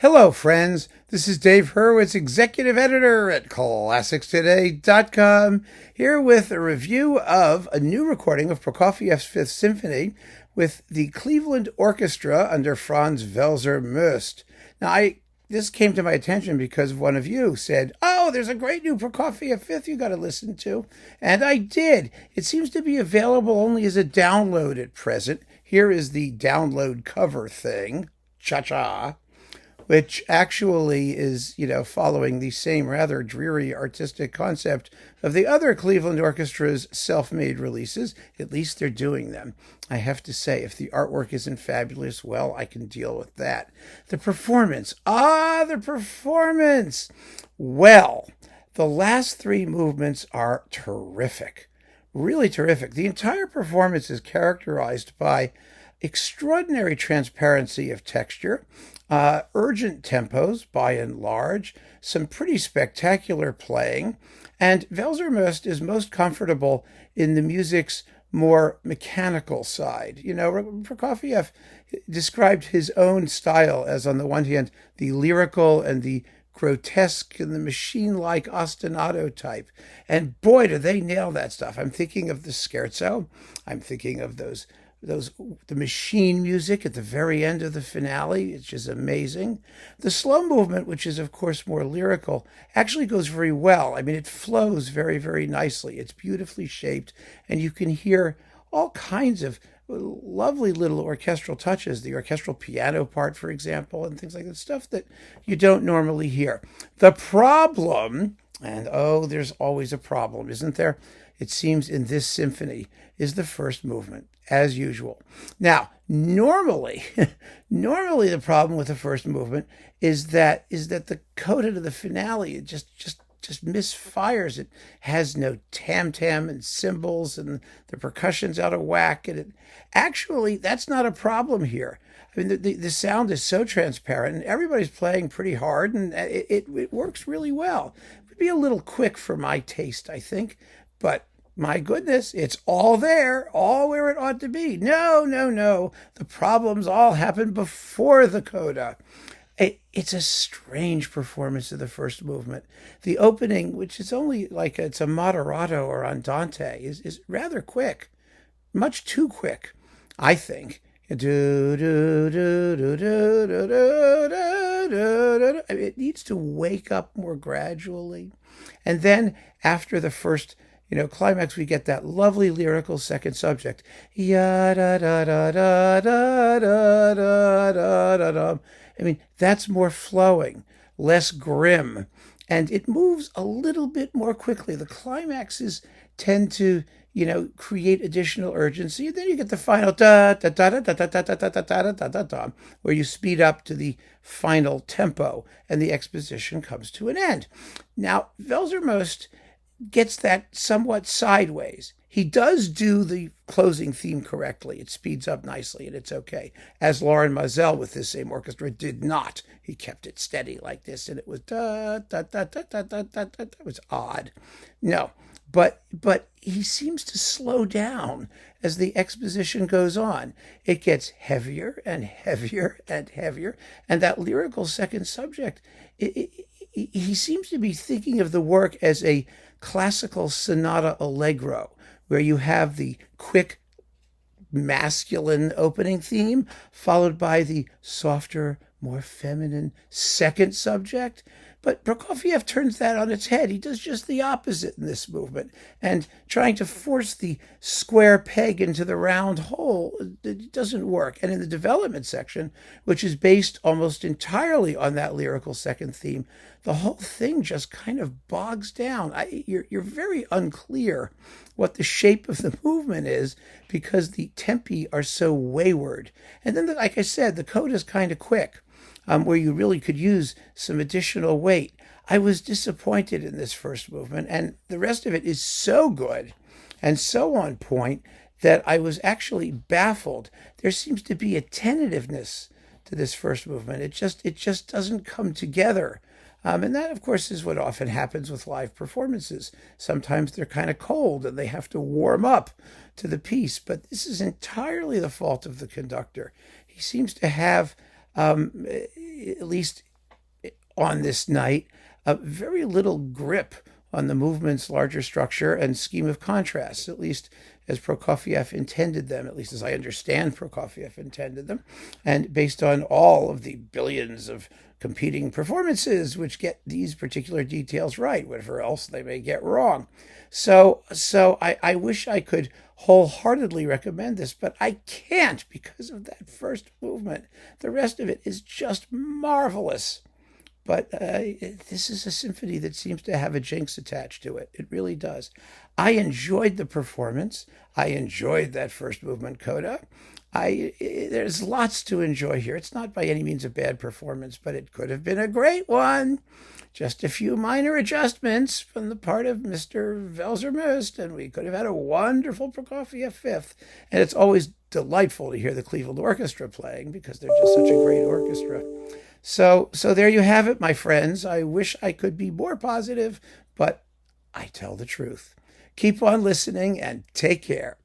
Hello, friends. This is Dave Hurwitz, executive editor at ClassicsToday.com, here with a review of a new recording of Prokofiev's Fifth Symphony with the Cleveland Orchestra under Franz Welser Möst. Now, this came to my attention because one of you said, "Oh, there's a great new Prokofiev Fifth you got to listen to," and I did. It seems to be available only as a download at present. Here is the download cover thing, cha-cha, which actually is, following the same rather dreary artistic concept of the other Cleveland Orchestra's self-made releases. At least they're doing them. I have to say, if the artwork isn't fabulous, well, I can deal with that. The performance. The performance. Well, the last three movements are terrific. Really terrific. The entire performance is characterized by extraordinary transparency of texture, urgent tempos by and large, some pretty spectacular playing, and Welser Möst is most comfortable in the music's more mechanical side. Prokofiev described his own style as, on the one hand, the lyrical and the grotesque and the machine-like ostinato type. And boy, do they nail that stuff. I'm thinking of the scherzo. I'm thinking of the machine music at the very end of the finale, which is amazing. The slow movement, which is of course more lyrical, actually goes very well. I mean, it flows very, very nicely. It's beautifully shaped, and you can hear all kinds of lovely little orchestral touches, the orchestral piano part, for example, and things like that, stuff that you don't normally hear. The problem, and there's always a problem, isn't there? It seems in this symphony, is the first movement, as usual. Now, normally the problem with the first movement is that the coda to the finale, it just misfires. It has no tam-tam and cymbals, and the percussion's out of whack. And actually, that's not a problem here. I mean, the sound is so transparent, and everybody's playing pretty hard, and it works really well. It would be a little quick for my taste, I think, but my goodness, it's all there, all where it ought to be. No. The problems all happen before the coda. It's a strange performance of the first movement. The opening, which is only it's a moderato or andante, is rather quick, much too quick, I think. It needs to wake up more gradually. And then after the first climax, we get that lovely lyrical second subject. Ya da da da da da da da da da. I mean, that's more flowing, less grim, and it moves a little bit more quickly. The climaxes tend to, create additional urgency, and then you get the final da da da da da da da da da da da da da, where you speed up to the final tempo, and the exposition comes to an end. Now, Welser Möst gets that somewhat sideways. He does do the closing theme correctly. It speeds up nicely, and it's okay. As Loren Mazel with this same orchestra did not. He kept it steady like this, and it was da da da da da da da da. It was odd. No, but he seems to slow down as the exposition goes on. It gets heavier and heavier and heavier, and that lyrical second subject, he seems to be thinking of the work as a classical sonata allegro, where you have the quick masculine opening theme followed by the softer, more feminine second subject. But Prokofiev turns that on its head. He does just the opposite in this movement, and trying to force the square peg into the round hole, it doesn't work. And in the development section, which is based almost entirely on that lyrical second theme, the whole thing just kind of bogs down. You're very unclear what the shape of the movement is because the tempi are so wayward. And then, like I said, the coda is kind of quick, where you really could use some additional weight. I was disappointed in this first movement, and the rest of it is so good and so on point that I was actually baffled. There seems to be a tentativeness to this first movement. It just doesn't come together. And that, of course, is what often happens with live performances. Sometimes they're kind of cold and they have to warm up to the piece. But this is entirely the fault of the conductor. He seems to have, at least on this night very little grip on the movement's larger structure and scheme of contrasts, at least as Prokofiev intended them, at least as I understand Prokofiev intended them, and based on all of the billions of competing performances which get these particular details right, whatever else they may get wrong. So I wish I could wholeheartedly recommend this, but I can't because of that first movement. The rest of it is just marvelous. But this is a symphony that seems to have a jinx attached to it. It really does. I enjoyed the performance. I enjoyed that first movement coda. There's lots to enjoy here. It's not by any means a bad performance, but it could have been a great one. Just a few minor adjustments from the part of Mr. Welser Möst, and we could have had a wonderful Prokofiev fifth. And it's always delightful to hear the Cleveland Orchestra playing because they're just such a great orchestra. So there you have it, my friends. I wish I could be more positive, but I tell the truth. Keep on listening and take care.